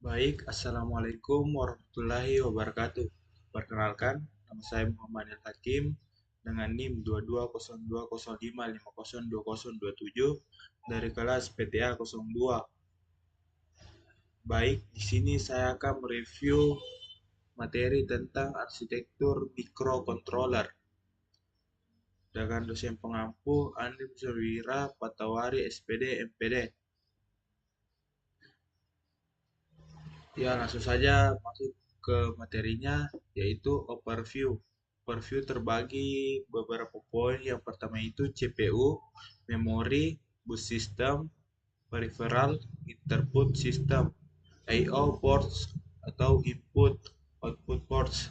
Baik, Assalamualaikum warahmatullahi wabarakatuh. Perkenalkan, nama saya Muhammad El Hakim dengan NIM 220205502027 dari kelas PTA 02. Baik, di sini saya akan mereview materi tentang arsitektur microcontroller dengan dosen pengampu Andi Surwira Patawari SPD MPD. Ya, langsung saja masuk ke materinya, yaitu overview. Overview terbagi beberapa poin. Yang pertama itu CPU, memori, bus system, peripheral, interput system, I/O ports atau input output ports.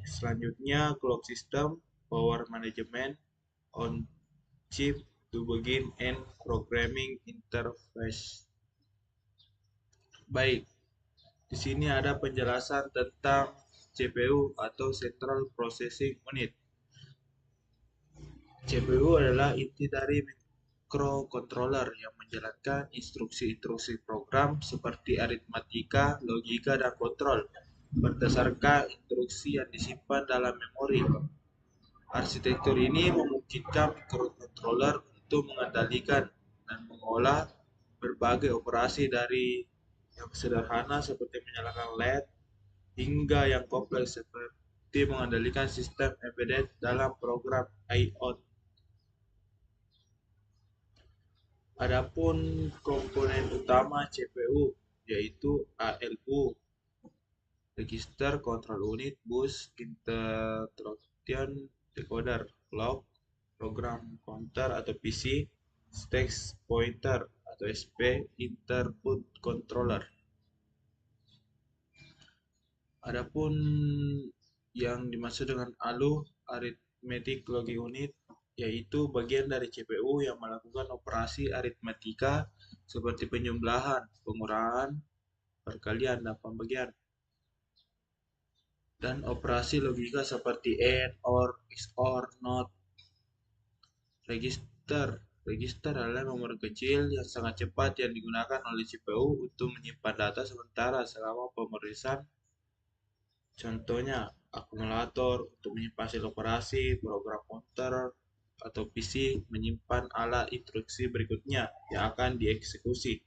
Selanjutnya clock system, power management, on chip to begin and programming interface. Baik, di sini ada penjelasan tentang CPU atau Central Processing Unit. CPU adalah inti dari microcontroller yang menjalankan instruksi-instruksi program seperti aritmatika, logika, dan kontrol berdasarkan instruksi yang disimpan dalam memori. Arsitektur ini memungkinkan microcontroller untuk mengendalikan dan mengolah berbagai operasi dari yang sederhana seperti menyalakan LED hingga yang kompleks seperti mengendalikan sistem embedded dalam program I/O. Adapun komponen utama CPU yaitu ALU, Register Control Unit, Bus Instruction Decoder, Clock, Program Counter atau PC, Stage Pointer atau SP, Interput Controller. Adapun yang dimaksud dengan ALU, Arithmetic Logic Unit, yaitu bagian dari CPU yang melakukan operasi aritmatika seperti penjumlahan, pengurangan, perkalian, dan pembagian. Dan operasi logika seperti AND, OR, XOR, NOT. Register. Register adalah nomor kecil yang sangat cepat yang digunakan oleh CPU untuk menyimpan data sementara selama pemeriksaan. Contohnya, akumulator untuk menyimpan hasil operasi, program counter atau PC menyimpan ala instruksi berikutnya yang akan dieksekusi.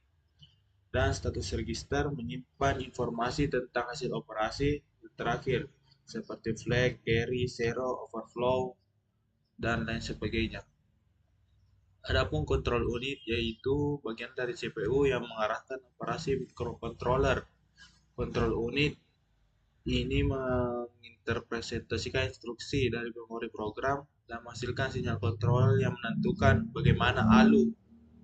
Dan status register menyimpan informasi tentang hasil operasi terakhir, seperti flag, carry, zero, overflow, dan lain sebagainya. Adapun control unit yaitu bagian dari CPU yang mengarahkan operasi microcontroller. Control unit ini menginterpretasikan instruksi dari memori program dan menghasilkan sinyal kontrol yang menentukan bagaimana ALU,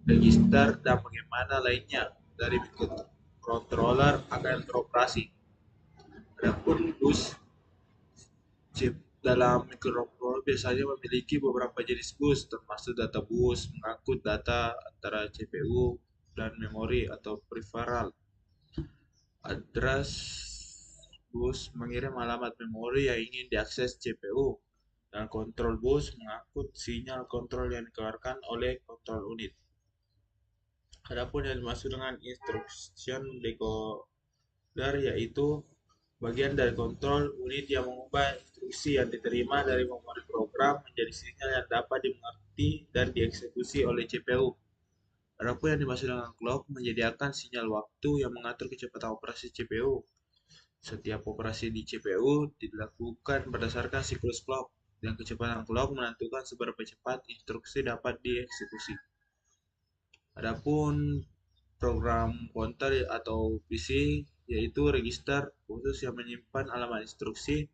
register, dan bagaimana lainnya dari microcontroller akan beroperasi. Adapun bus chip dalam microcontroller biasanya memiliki beberapa jenis bus, termasuk data bus, mengangkut data antara CPU dan memori atau peripheral. Address bus mengirim alamat memori yang ingin diakses CPU, dan control bus mengangkut sinyal kontrol yang dikeluarkan oleh control unit. Adapun yang dimaksud dengan instruction decoder yaitu bagian dari kontrol unit yang mengubah instruksi yang diterima dari memori program menjadi sinyal yang dapat dimengerti dan dieksekusi oleh CPU. Adapun yang dimaksud dengan clock menyediakan sinyal waktu yang mengatur kecepatan operasi CPU. Setiap operasi di CPU dilakukan berdasarkan siklus clock, dan kecepatan clock menentukan seberapa cepat instruksi dapat dieksekusi. Adapun program counter atau PC yaitu register khusus yang menyimpan alamat instruksi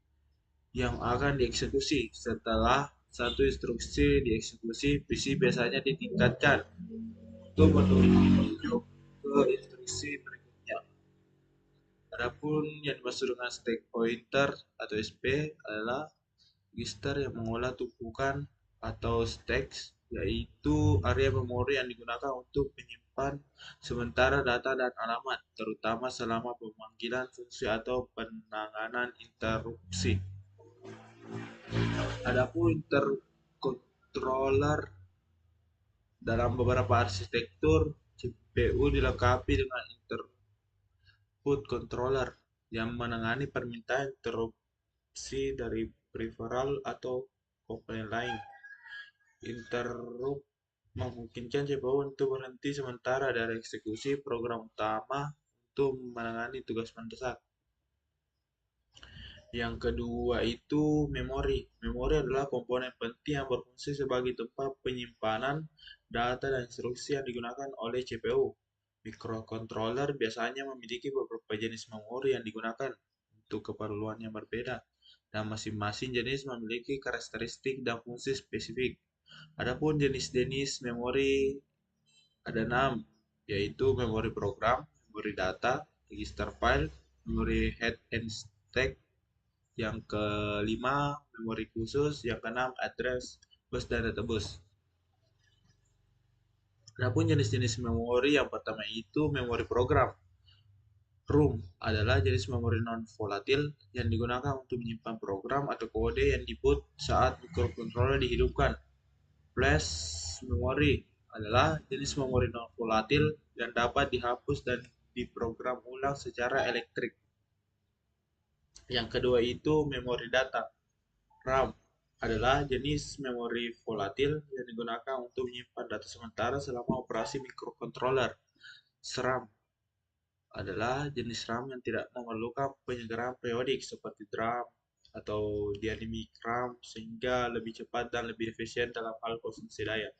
yang akan dieksekusi. Setelah satu instruksi dieksekusi, PC biasanya ditingkatkan untuk menuju ke instruksi berikutnya. Adapun yang dimaksud dengan stack pointer atau SP adalah register yang mengolah tumpukan atau stacks, yaitu area memori yang digunakan untuk menyimpan sementara data dan alamat, terutama selama pemanggilan fungsi atau penanganan interupsi. Adapun intercontroller dalam beberapa arsitektur CPU dilengkapi dengan input controller yang menangani permintaan interupsi dari peripheral atau komponen lain. Interrupt memungkinkan CPU untuk berhenti sementara dari eksekusi program utama untuk menangani tugas mendesak. Yang kedua itu memori. Memori adalah komponen penting yang berfungsi sebagai tempat penyimpanan data dan instruksi yang digunakan oleh CPU. Microcontroller biasanya memiliki beberapa jenis memori yang digunakan untuk keperluan yang berbeda, dan masing-masing jenis memiliki karakteristik dan fungsi spesifik. Adapun jenis-jenis memori ada 6, yaitu memori program, memori data, register file, memori head and stack, yang kelima memori khusus, yang keenam address bus dan data bus. Adapun jenis-jenis memori yang pertama itu memori program. ROM adalah jenis memori non-volatil yang digunakan untuk menyimpan program atau kode yang diinput saat microcontroller dihidupkan. Flash memory adalah jenis memori non-volatil yang dapat dihapus dan diprogram ulang secara elektrik. Yang kedua itu memori data. RAM adalah jenis memori volatil yang digunakan untuk menyimpan data sementara selama operasi microcontroller. SRAM adalah jenis RAM yang tidak memerlukan penyegaran periodik seperti DRAM atau dynamic RAM, sehingga lebih cepat dan lebih efisien dalam hal konsumsi daya.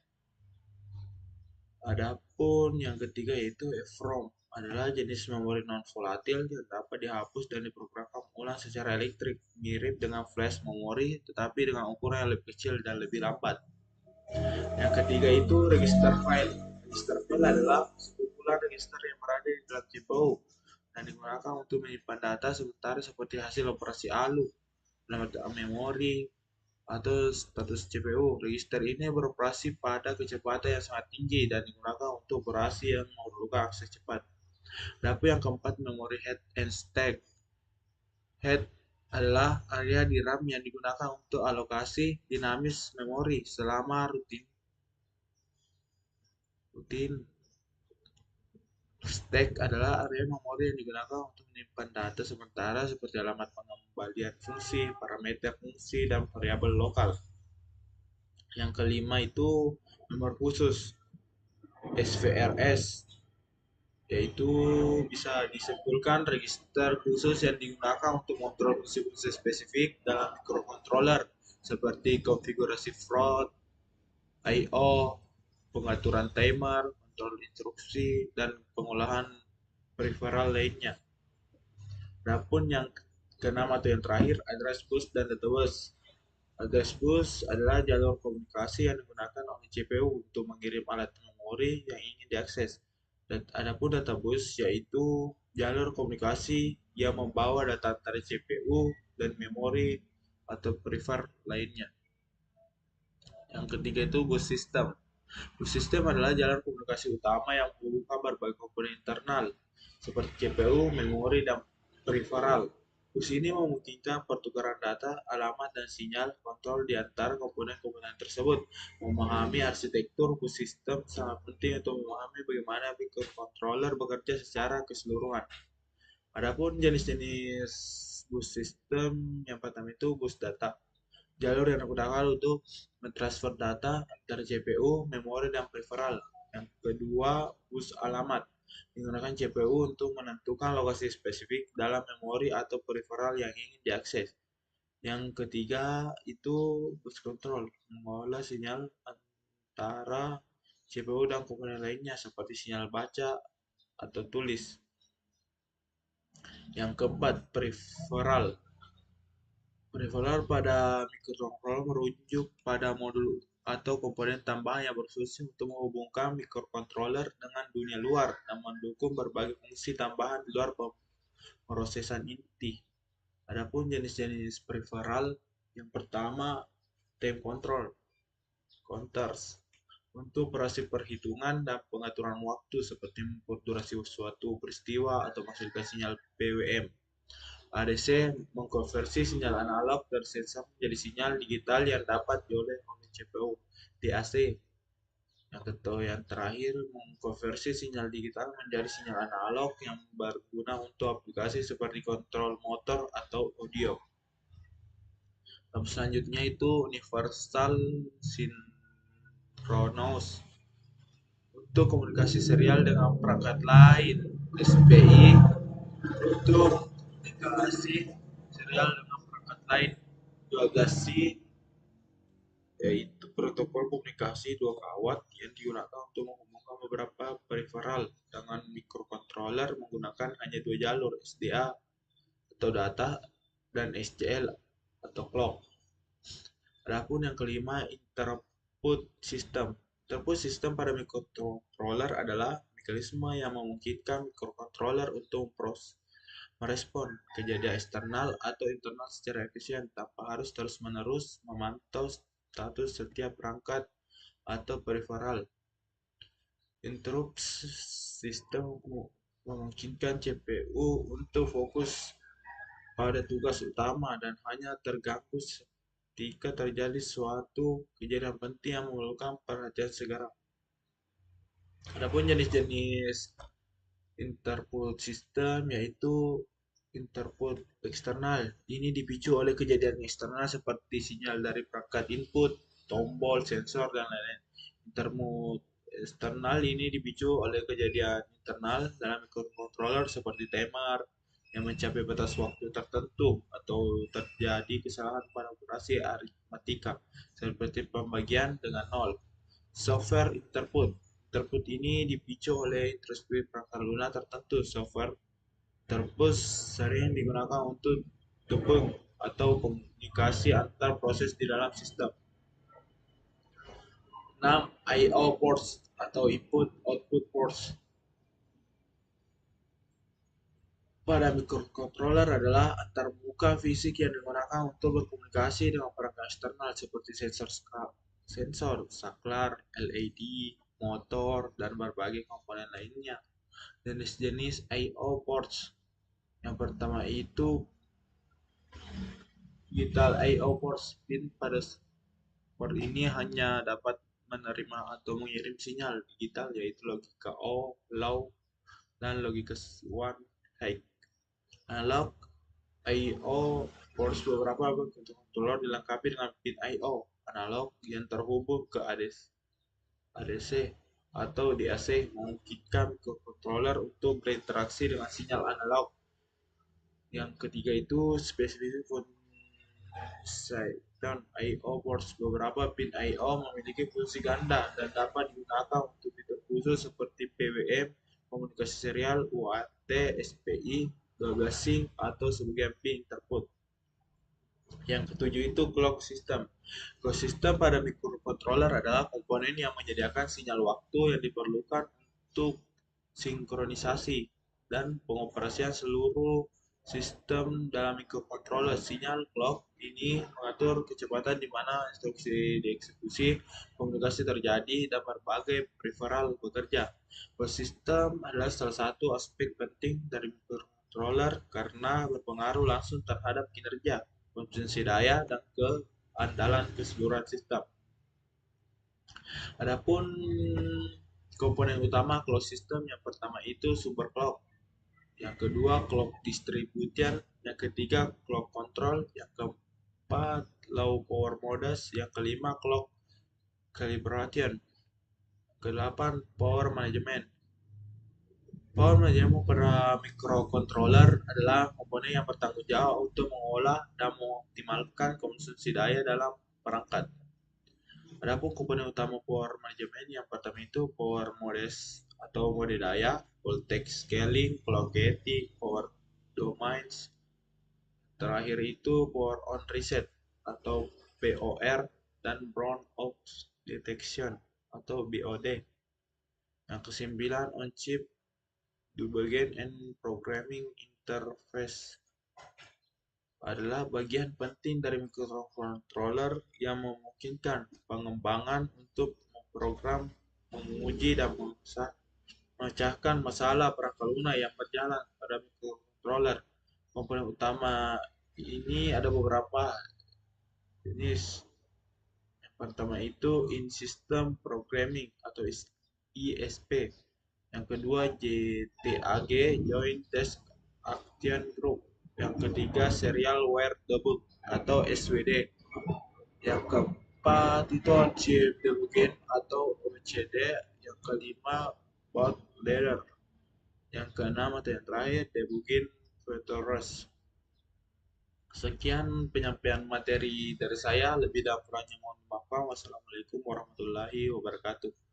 Adapun yang ketiga yaitu EEPROM adalah jenis memori non-volatil yang dapat dihapus dan diprogramkan ulang secara elektrik, mirip dengan flash memori tetapi dengan ukuran yang lebih kecil dan lebih lambat. Yang ketiga itu register file. Register file adalah sekumpulan register yang berada di dalam CPU dan digunakan untuk menyimpan data sementara seperti hasil operasi ALU, dalam memori, atau status CPU. Register ini beroperasi pada kecepatan yang sangat tinggi dan digunakan untuk operasi yang memerlukan akses cepat. Tapi yang keempat, memori head and stack. Head adalah area di RAM yang digunakan untuk alokasi dinamis memori selama rutin. Stack adalah area memori yang digunakan untuk menyimpan data sementara seperti alamat pengembalian fungsi, parameter fungsi, dan variabel lokal. Yang kelima itu memori khusus, SVRS, yaitu bisa disimpulkan register khusus yang digunakan untuk mengontrol fungsi-fungsi spesifik dalam microcontroller seperti konfigurasi float, I/O, pengaturan timer, kontrol instruksi, dan pengolahan peripheral lainnya. Adapun yang keenam atau yang terakhir, address bus dan data bus. Address bus adalah jalur komunikasi yang digunakan oleh CPU untuk mengirim alat memori yang ingin diakses. Dan adapun data bus yaitu jalur komunikasi yang membawa data antara CPU dan memori atau peripheral lainnya. Yang ketiga itu bus system. Bus system adalah jalan komunikasi utama yang menghubungkan berbagai komponen internal seperti CPU, memori, dan peripheral. Bus ini memungkinkan pertukaran data, alamat, dan sinyal kontrol di antara komponen-komponen tersebut. Memahami arsitektur bus system sangat penting untuk memahami bagaimana microcontroller bekerja secara keseluruhan. Adapun jenis-jenis bus system yang pertama itu bus data. Jalur yang digunakan untuk mentransfer data antara CPU, memori, dan peripheral. Yang kedua, bus alamat. Digunakan CPU untuk menentukan lokasi spesifik dalam memori atau peripheral yang ingin diakses. Yang ketiga, itu bus control. Mengolah sinyal antara CPU dan komponen lainnya seperti sinyal baca atau tulis. Yang keempat, peripheral. Peripheral pada microcontroller merujuk pada modul atau komponen tambahan yang berfungsi untuk menghubungkan microcontroller dengan dunia luar dan mendukung berbagai fungsi tambahan di luar pemrosesan inti. Adapun jenis-jenis peripheral, yang pertama time control, counters, untuk operasi perhitungan dan pengaturan waktu seperti mengukur durasi suatu peristiwa atau menghasilkan sinyal PWM. ADC mengkonversi sinyal analog dari sensor menjadi sinyal digital yang dapat dioleh oleh CPU. DAC Yang terakhir, mengkonversi sinyal digital menjadi sinyal analog yang berguna untuk aplikasi seperti kontrol motor atau audio. Selanjutnya itu universal synchronous untuk komunikasi serial dengan perangkat lain. SPI untuk komunikasi serial dengan perangkat lain. 2GASI yaitu protokol komunikasi dua kawat yang digunakan untuk menghubungkan beberapa peripheral dengan microcontroller menggunakan hanya dua jalur, SDA atau data dan SCL atau clock. Adapun yang kelima, interput system. Interput system pada microcontroller adalah mekanisme yang memungkinkan microcontroller untuk merespon kejadian eksternal atau internal secara efisien tanpa harus terus-menerus memantau status setiap perangkat atau peripheral. Interrupt system memungkinkan CPU untuk fokus pada tugas utama dan hanya terganggu ketika terjadi suatu kejadian penting yang memerlukan perhatian segera. Adapun jenis-jenis interput system yaitu interput eksternal. Ini dipicu oleh kejadian eksternal seperti sinyal dari perangkat input, tombol, sensor, dan lain-lain. Interput eksternal ini dipicu oleh kejadian internal dalam microcontroller seperti timer yang mencapai batas waktu tertentu atau terjadi kesalahan pada operasi aritmatika seperti pembagian dengan nol. Software interput. Interput ini dipicu oleh instruksi perangkat lunak tertentu. Software interput sering digunakan untuk debug atau komunikasi antar proses di dalam sistem. 6. I/O ports atau input-output ports. Pada microcontroller adalah antarmuka fisik yang digunakan untuk berkomunikasi dengan perangkat eksternal seperti sensor, saklar, LED, motor, dan berbagai komponen lainnya. Jenis-jenis I/O ports. Yang pertama itu digital I/O ports. Pin pada port ini hanya dapat menerima atau mengirim sinyal digital yaitu logika O, low, dan logika 1, high. Analog I/O ports. Beberapa controller dilengkapi dengan pin I/O analog yang terhubung ke ADC atau DAC, memungkinkan microcontroller untuk berinteraksi dengan sinyal analog. Yang ketiga itu specific function I/O ports. Beberapa pin I/O memiliki fungsi ganda dan dapat digunakan untuk fitur khusus seperti PWM, komunikasi serial, UART, SPI, 12 sync, atau sebagai pin interput. Yang ketujuh itu clock system. Clock system pada microcontroller adalah komponen yang menyediakan sinyal waktu yang diperlukan untuk sinkronisasi dan pengoperasian seluruh sistem dalam microcontroller. Sinyal clock ini mengatur kecepatan di mana instruksi dieksekusi, komunikasi terjadi, dan berbagai peripheral bekerja. Clock system adalah salah satu aspek penting dari microcontroller karena berpengaruh langsung terhadap kinerja, konsumsi daya, dan keandalan keseluruhan sistem. Adapun komponen utama clock system, yang pertama itu super clock, yang kedua clock distribution, yang ketiga clock control, yang keempat low power modes, yang kelima clock calibration, kedelapan power management. Power management pada microcontroller adalah komponen yang bertanggung jawab untuk mengolah dan mengoptimalkan konsumsi daya dalam perangkat. Adapun komponen utama power management, yang pertama itu power modes atau mode daya, voltage scaling, clock gating, power domains. Terakhir itu power on reset atau POR, dan brown out detection atau BOD. Yang kesembilan on chip debugging and programming interface adalah bagian penting dari microcontroller yang memungkinkan pengembangan untuk memprogram, menguji, dan memecahkan masalah perangkat lunak yang berjalan pada microcontroller. Komponen utama ini ada beberapa jenis. Pertama itu in system programming atau ISP. Yang kedua JTAG, Joint Task Action Group. Yang ketiga serial ware debug atau SWD. Yang keempat itu chip debugging atau OCD. Yang kelima bootloader. Yang keenam atau yang terakhir debugging Vectorworks. Sekian penyampaian materi dari saya, lebih dan kurangnya mohon maaf. Wassalamualaikum warahmatullahi wabarakatuh.